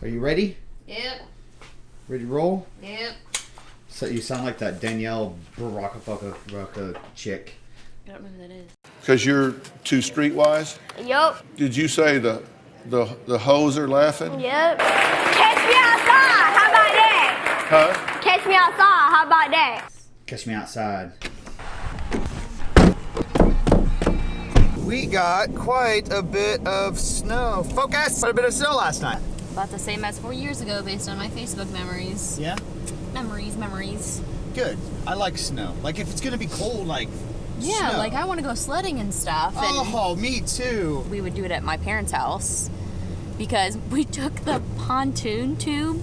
Are you ready? Yep. Ready to roll? Yep. So you sound like that Danielle Baraka chick. I don't know who that is. Because you're too streetwise? Yup. Did you say the hoes are laughing? Yep. Catch me outside. How about that? Huh? Catch me outside. How about that? Catch me outside. We got quite a bit of snow. Focus! Quite a bit of snow last night. About the same as 4 years ago based on my Facebook memories. Yeah? Memories. Good. I like snow. Like if it's gonna be cold, like Yeah, snow. like I want to go sledding and stuff. And Oh, me too. we would do it at my parents' house because we took the pontoon tube,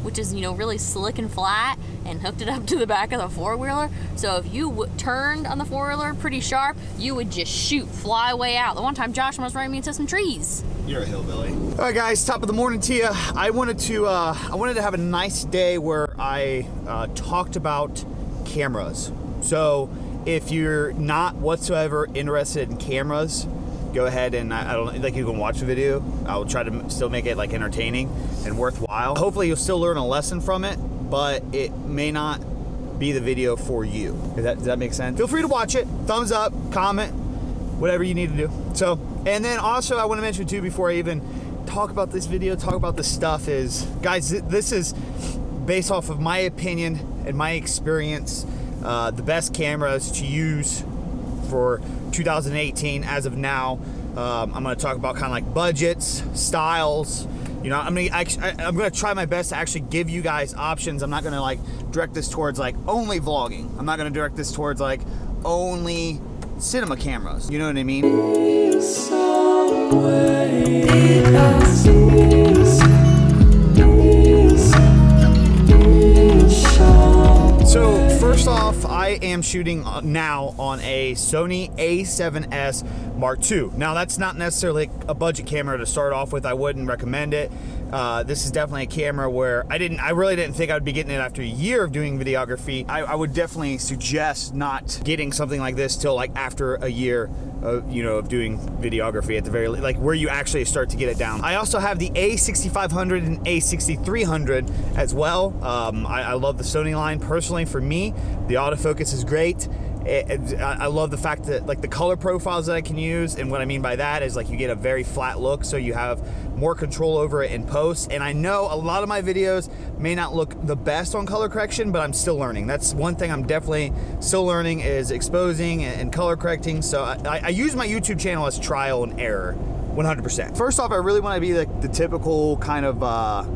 which is, you know, really slick and flat, and hooked it up to the back of the four-wheeler. So if you turned on the four-wheeler pretty sharp, you would just fly way out. The one time Josh almost ran me into some trees. You're a hillbilly. All right, guys, top of the morning to you. I wanted to have a nice day where I talked about cameras. So if you're not whatsoever interested in cameras, go ahead and I don't like you can watch the video. I'll try to still make it like entertaining and worthwhile. Hopefully you'll still learn a lesson from it, but it may not be the video for you. Does that make sense? Feel free to watch it. Thumbs up, comment, whatever you need to do. So, and then also I want to mention too, before I even talk about this video, talk about this stuff is, guys, this is based off of my opinion and my experience, the best cameras to use for 2018 as of now. I'm going to talk about kind of like budgets, styles. You know, I'm going to try my best to actually give you guys options. I'm not going to like direct this towards like only vlogging. I'm not going to direct this towards like only cinema cameras. You know what I mean? So first off, I am shooting now on a Sony A7S Mark II. Now that's not necessarily a budget camera to start off with. I wouldn't recommend it. This is definitely a camera where I really didn't think I would be getting it after a year of doing videography. I would definitely suggest not getting something like this till like after a year of, you know, of doing videography at the very, like where you actually start to get it down. I also have the A6500 and A6300 as well. I love the Sony line personally. For me, the autofocus is great. I love the fact that like the color profiles that I can use, and what I mean by that is like you get a very flat look, so you have more control over it in post. And I know a lot of my videos may not look the best on color correction, but I'm still learning. That's one thing I'm definitely still learning, is exposing and color correcting. So I use my YouTube channel as trial and error 100%. First off, I really want to be like the typical kind of I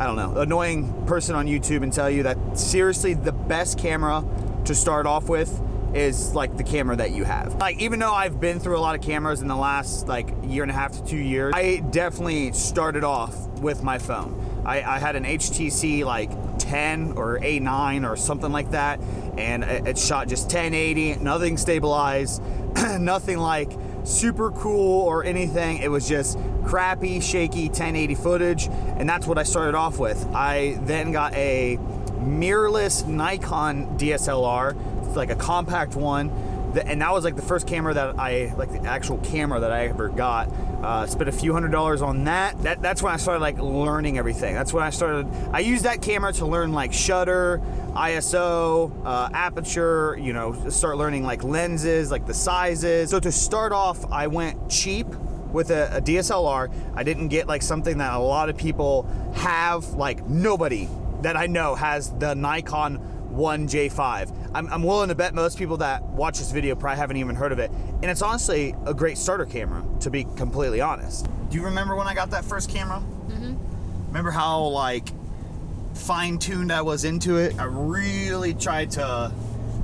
don't know, annoying person on YouTube and tell you that seriously the best camera to start off with is like the camera that you have. Like, even though I've been through a lot of cameras in the last like year and a half to 2 years, I definitely started off with my phone. I had an HTC like 10 or A9 or something like that, and it shot just 1080, nothing stabilized, nothing like super cool or anything. It was just crappy, shaky 1080 footage, and that's what I started off with. I then got a mirrorless Nikon DSLR, like a compact one, and that was like the first camera that like the actual camera that I ever got. Spent a few $100s on that. That's when I started like learning everything. That's when I used that camera to learn like shutter, ISO, aperture, you know, start learning like lenses, like the sizes. So to start off, I went cheap with a DSLR. I didn't get like something that a lot of people have. Like nobody that I know has the Nikon 1J5. I'm willing to bet most people that watch this video probably haven't even heard of it. And it's honestly a great starter camera, to be completely honest. Do you remember when I got that first camera? Mm-hmm. Remember how like fine-tuned I was into it? I really tried to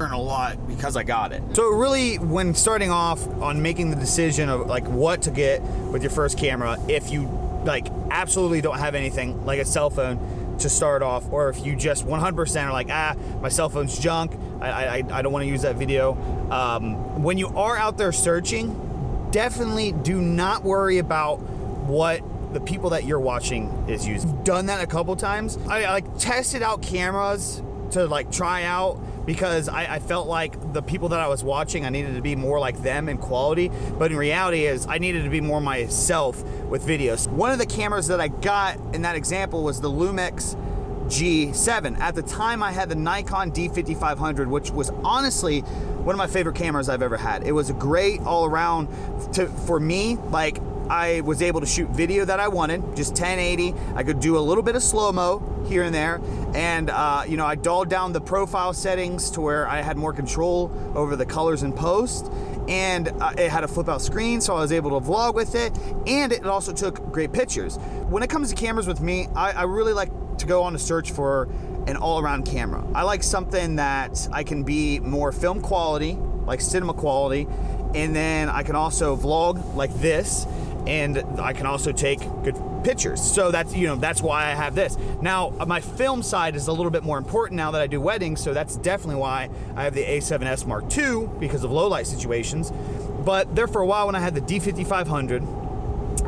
learn a lot because I got it. So really, when starting off on making the decision of like what to get with your first camera, if you like absolutely don't have anything like a cell phone to start off, or if you just 100% are like, my cell phone's junk, I don't want to use that video. When you are out there searching, definitely do not worry about what the people that you're watching is using. I've done that a couple times. I like tested out cameras to like try out because I felt like the people that I was watching, I needed to be more like them in quality, but in reality is I needed to be more myself with videos. One of the cameras that I got in that example was the Lumix G7. At the time, I had the Nikon D5500, which was honestly one of my favorite cameras I've ever had. It was a great all around for me. Like, I was able to shoot video that I wanted, just 1080. I could do a little bit of slow-mo here and there. And, you know, I dialed down the profile settings to where I had more control over the colors in post. And it had a flip out screen, so I was able to vlog with it. And it also took great pictures. When it comes to cameras with me, I really like to go on a search for an all-around camera. I like something that I can be more film quality, like cinema quality, and then I can also vlog like this, and I can also take good pictures. So that's, you know, that's why I have this. Now, my film side is a little bit more important now that I do weddings, so that's definitely why I have the A7S Mark II, because of low light situations. But there for a while when I had the D5500,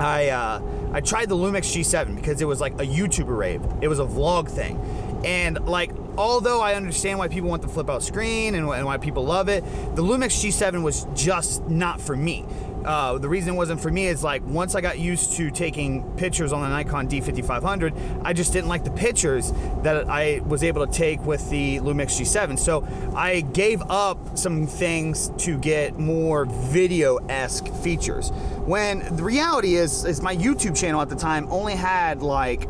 I tried the Lumix G7 because it was like a YouTuber rave. It was a vlog thing. And like, although I understand why people want the flip out screen and why people love it, the Lumix G7 was just not for me. The reason it wasn't for me is like, once I got used to taking pictures on the Nikon D5500, I just didn't like the pictures that I was able to take with the Lumix G7. So I gave up some things to get more video-esque features. When the reality is my YouTube channel at the time only had like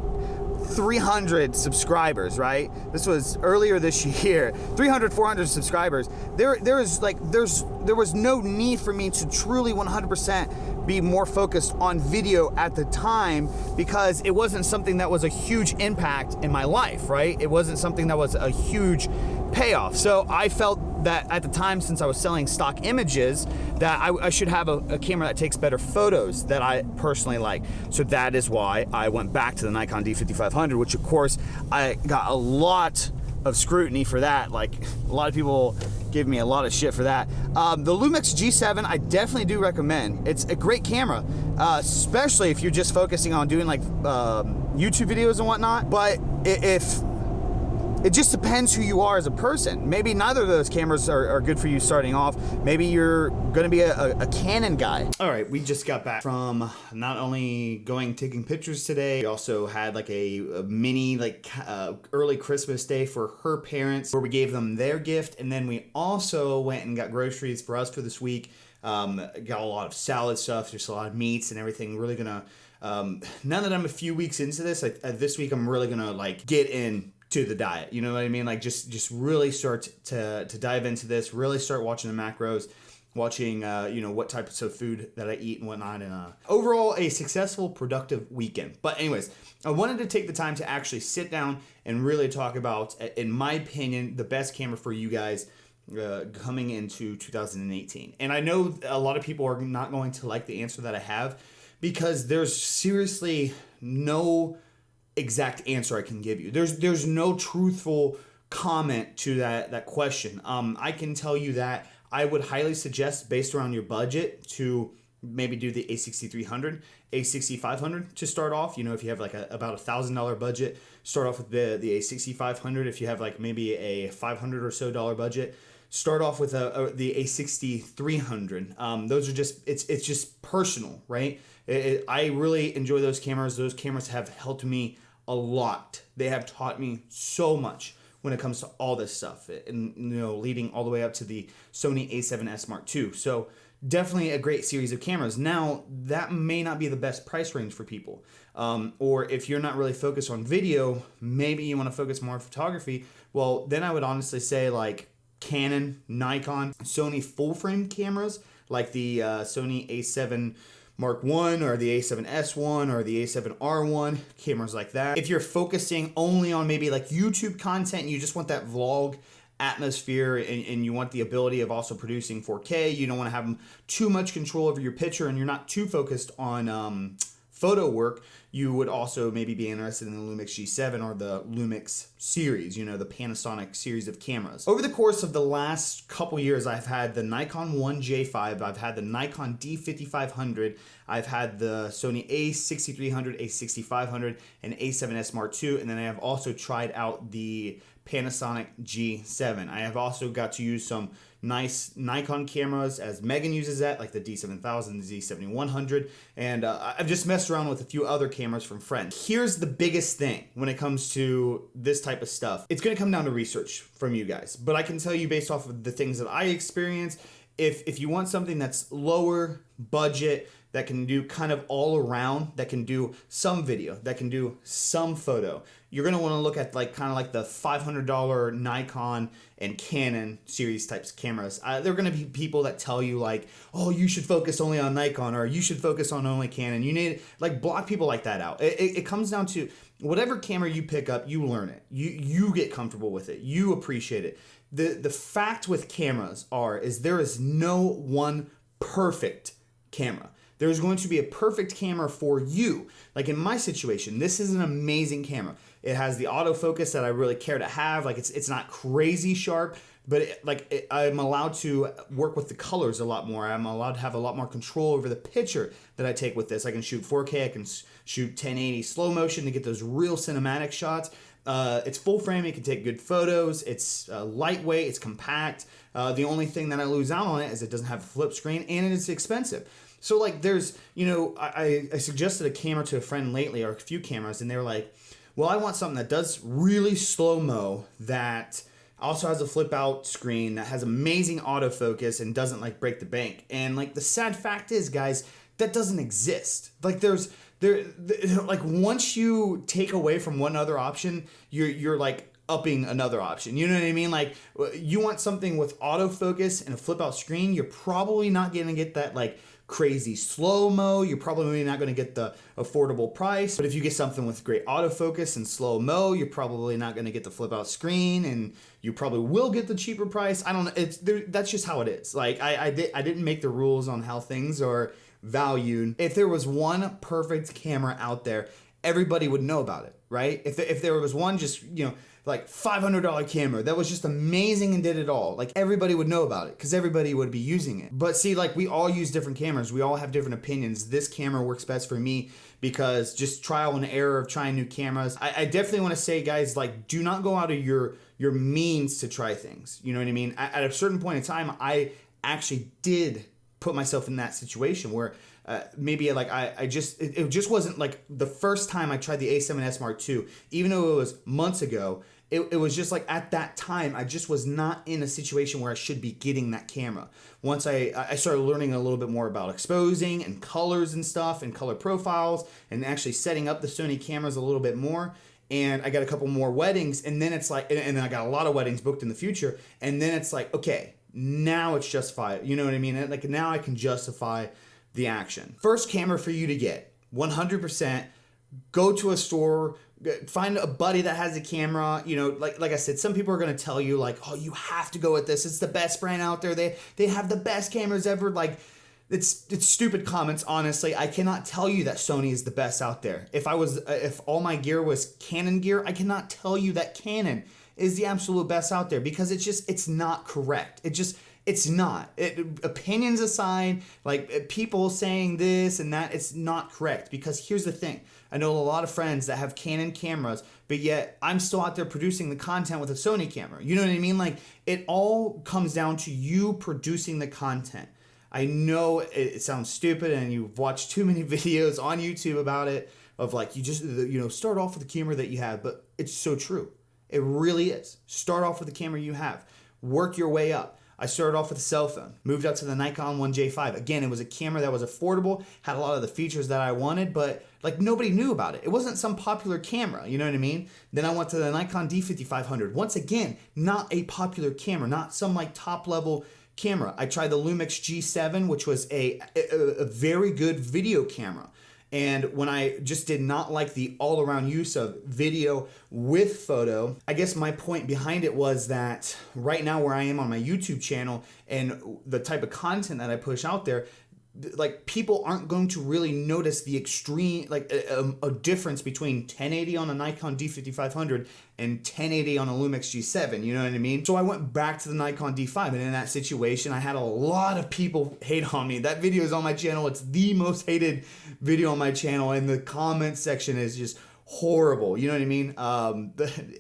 300 subscribers, right? This was earlier this year. 300, 400 subscribers. There was no need for me to truly 100% be more focused on video at the time, because it wasn't something that was a huge impact in my life, right? It wasn't something that was a huge payoff. So I felt that at the time, since I was selling stock images, that I should have a camera that takes better photos that I personally like. So that is why I went back to the Nikon D5500, which of course I got a lot of scrutiny for that. Like, a lot of people give me a lot of shit for that. The Lumix G7, I definitely do recommend. It's a great camera, especially if you're just focusing on doing like YouTube videos and whatnot. But if it just depends who you are as a person. Maybe neither of those cameras are good for you starting off. Maybe you're gonna be a Canon guy. All right, we just got back from not only taking pictures today, we also had like a mini early Christmas day for her parents, where we gave them their gift, and then we also went and got groceries for us for this week. Got a lot of salad stuff, just a lot of meats and everything. Really gonna, now that I'm a few weeks into this, this week I'm really gonna like get in to the diet, you know what I mean? Like just really start to dive into this, really start watching the macros, watching you know, what types of food that I eat and whatnot, and overall a successful, productive weekend. But anyways, I wanted to take the time to actually sit down and really talk about, in my opinion, the best camera for you guys coming into 2018. And I know a lot of people are not going to like the answer that I have, because there's seriously no exact answer I can give you. There's no truthful comment to that question. I can tell you that I would highly suggest, based around your budget, to maybe do the A6300, A6500 to start off. You know, if you have like about $1,000 budget, start off with the A6500. If you have like maybe a $500 or so budget, start off with the A6300. Those are just, it's just personal, right? I really enjoy those cameras. Those cameras have helped me a lot. They have taught me so much when it comes to all this stuff, and you know, leading all the way up to the Sony A7S Mark II. So definitely a great series of cameras. Now, that may not be the best price range for people, or if you're not really focused on video, maybe you want to focus more on photography. Well, then I would honestly say like Canon, Nikon, Sony full frame cameras, like the Sony A7 Mark I or the A7S1 or the A7R1, cameras like that. If you're focusing only on maybe like YouTube content and you just want that vlog atmosphere, and you want the ability of also producing 4K, you don't want to have too much control over your picture, and you're not too focused on photo work, you would also maybe be interested in the Lumix G7 or the Lumix series, you know, the Panasonic series of cameras. Over the course of the last couple years, I've had the Nikon 1J5, I've had the Nikon D5500, I've had the Sony A6300, A6500, and A7S Mark II, and then I have also tried out the Panasonic G7. I have also got to use some nice Nikon cameras, as Megan uses that, like the D7000, the Z7100, and I've just messed around with a few other cameras from friends. Here's the biggest thing when it comes to this type of stuff. It's gonna come down to research from you guys, but I can tell you based off of the things that I experienced, if you want something that's lower budget, that can do kind of all around, that can do some video, that can do some photo, you're gonna wanna look at like kind of like the $500 Nikon and Canon series types of cameras. There are gonna be people that tell you like, oh, you should focus only on Nikon, or you should focus on only Canon. You need, like, block people like that out. It comes down to whatever camera you pick up, you learn it. You get comfortable with it. You appreciate it. The fact with cameras is there is no one perfect camera. There's going to be a perfect camera for you. Like in my situation, this is an amazing camera. It has the autofocus that I really care to have. Like it's not crazy sharp, but I'm allowed to work with the colors a lot more. I'm allowed to have a lot more control over the picture that I take with this. I can shoot 4K, I can shoot 1080 slow motion to get those real cinematic shots. It's full frame, it can take good photos, it's lightweight, it's compact. The only thing that I lose out on it is it doesn't have a flip screen, and it is expensive. So like there's, I suggested a camera to a friend lately, or a few cameras, and they were like, well, I want something that does really slow-mo, that also has a flip out screen, that has amazing autofocus and doesn't like break the bank. And like the sad fact is, guys, that doesn't exist. Like like once you take away from one other option, you're like upping another option. You know what I mean? Like you want something with autofocus and a flip out screen, you're probably not gonna get that like crazy slow-mo. You're probably not going to get the affordable price. But if you get something with great autofocus and slow-mo, you're probably not going to get the flip-out screen, and you probably will get the cheaper price. I don't know. That's just how it is. Like I didn't make the rules on how things are valued. If there was one perfect camera out there, everybody would know about it, right? If there was one just, like $500 camera that was just amazing and did it all, like everybody would know about it because everybody would be using it. But see, like we all use different cameras. We all have different opinions. This camera works best for me because just trial and error of trying new cameras. I definitely want to say, guys, like do not go out of your means to try things. You know what I mean? At a certain point in time, I actually did put myself in that situation where maybe like it just wasn't like the first time I tried the A7S Mark II, even though it was months ago. It was just like at that time, I just was not in a situation where I should be getting that camera. Once I started learning a little bit more about exposing and colors and stuff and color profiles and actually setting up the Sony cameras a little bit more, and I got a couple more weddings, and then it's like, and then I got a lot of weddings booked in the future, and then it's like, okay, now it's justified. You know what I mean? Like now I can justify the action. First camera for you to get, 100%, go to a store, find a buddy that has a camera. Like I said, some people are going to tell you like, oh, you have to go with this. It's the best brand out there. They have the best cameras ever. Like it's stupid comments. Honestly, I cannot tell you that Sony is the best out there. If all my gear was Canon gear, I cannot tell you that Canon is the absolute best out there because it's not correct. It's not. Opinions aside, like people saying this and that, it's not correct. Because here's the thing. I know a lot of friends that have Canon cameras, but yet I'm still out there producing the content with a Sony camera. You know what I mean? Like it all comes down to you producing the content. I know it sounds stupid and you've watched too many videos on YouTube about it, of like you just, start off with the camera that you have, but it's so true. It really is. Start off with the camera you have. Work your way up. I started off with a cell phone, moved up to the Nikon 1J5. Again, it was a camera that was affordable, had a lot of the features that I wanted, but like nobody knew about it. It wasn't some popular camera, you know what I mean? Then I went to the Nikon D5500. Once again, not a popular camera, not some like top level camera. I tried the Lumix G7, which was a very good video camera. And when I just did not like the all-around use of video with photo, I guess my point behind it was that right now where I am on my YouTube channel and the type of content that I push out there, like people aren't going to really notice the extreme, like a difference between 1080 on a Nikon D5500 and 1080 on a Lumix G7, you know what I mean? So I went back to the Nikon D5, and in that situation, I had a lot of people hate on me. That video is on my channel. It's the most hated video on my channel, and the comment section is just horrible. You know what I mean?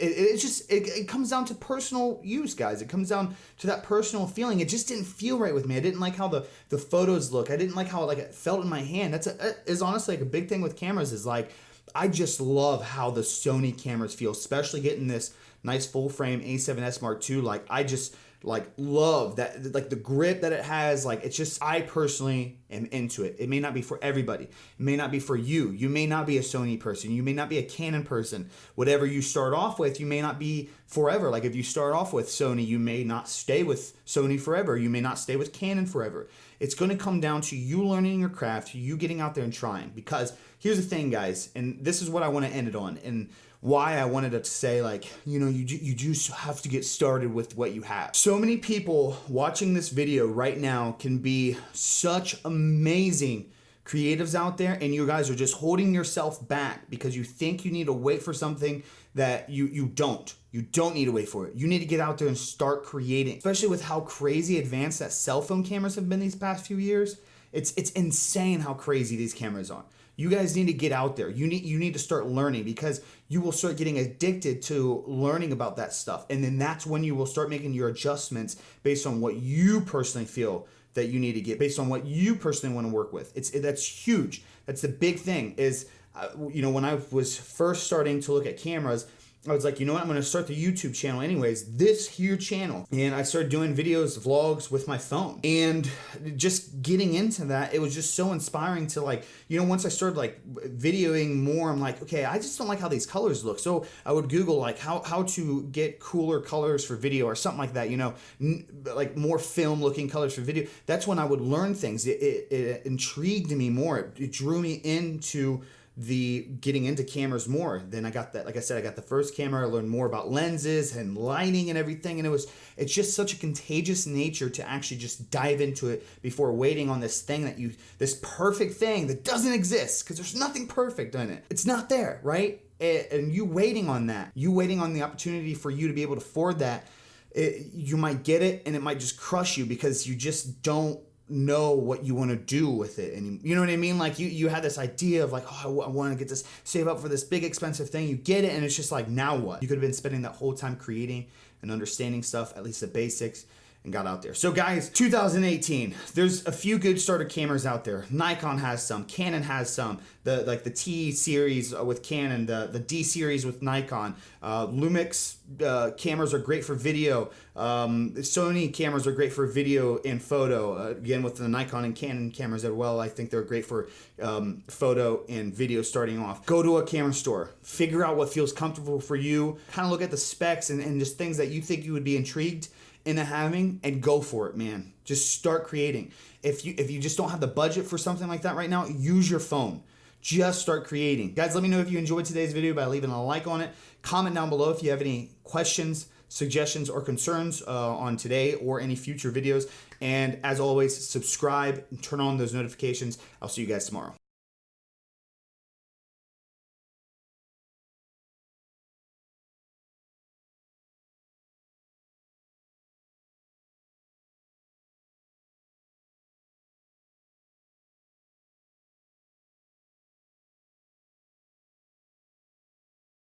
It comes down to personal use, guys. It comes down to that personal feeling. It just didn't feel right with me. I didn't like how the photos look. I didn't like how it felt in my hand. Is honestly like a big thing with cameras is like, I just love how the Sony cameras feel, especially getting this nice full frame A7S Mark II. Like, I just love that, like the grip that it has. Like, it's just, I personally am into it. It may not be for everybody. It may not be for you. You may not be a Sony person. You may not be a Canon person. Whatever you start off with, you may not be forever. Like, if you start off with Sony, you may not stay with Sony forever. You may not stay with Canon forever. It's going to come down to you learning your craft, you getting out there and trying. Because here's the thing, guys, and this is what I want to end it on, and why I wanted to say, like, you know, you just have to get started with what you have. So many people watching this video right now can be such amazing creatives out there, and you guys are just holding yourself back because you think you need to wait for something that you don't. You don't need to wait for it. You need to get out there and start creating, especially with how crazy advanced that cell phone cameras have been these past few years. It's insane how crazy these cameras are. You guys need to get out there. You need to start learning, because you will start getting addicted to learning about that stuff. And then that's when you will start making your adjustments based on what you personally feel that you need to get, based on what you personally want to work with. That's huge. That's the big thing is, you know, when I was first starting to look at cameras, I was like, you know what, I'm going to start the YouTube channel anyways, this here channel. And I started doing videos, vlogs with my phone. And just getting into that, it was just so inspiring to, like, you know, once I started like videoing more, I'm like, okay, I just don't like how these colors look. So I would Google like how to get cooler colors for video or something like that, you know, like more film looking colors for video. That's when I would learn things. It intrigued me more. It drew me into the getting into cameras more. Then I got that, like I said, I got the first camera. I learned more about lenses and lighting and everything, and it's just such a contagious nature to actually just dive into it before waiting on this thing this perfect thing that doesn't exist, because there's nothing perfect in it. It's not there, right? And you waiting on that, you waiting on the opportunity for you to be able to afford that, you might get it and it might just crush you because you just don't know what you want to do with it. And you know what I mean? Like you had this idea of like, oh, I want to get this, save up for this big expensive thing. You get it, and it's just like, now what? You could have been spending that whole time creating and understanding stuff, at least the basics, and got out there. So guys, 2018, there's a few good starter cameras out there. Nikon has some, Canon has some, the T series with Canon, the D series with Nikon, Lumix cameras are great for video. Sony cameras are great for video and photo. Again, with the Nikon and Canon cameras as well, I think they're great for photo and video starting off. Go to a camera store, figure out what feels comfortable for you, kind of look at the specs and just things that you think you would be intrigued into having, and go for it, man. Just start creating. If you just don't have the budget for something like that right now, use your phone. Just start creating. Guys, let me know if you enjoyed today's video by leaving a like on it. Comment down below if you have any questions, suggestions, or concerns on today or any future videos. And as always, subscribe and turn on those notifications. I'll see you guys tomorrow.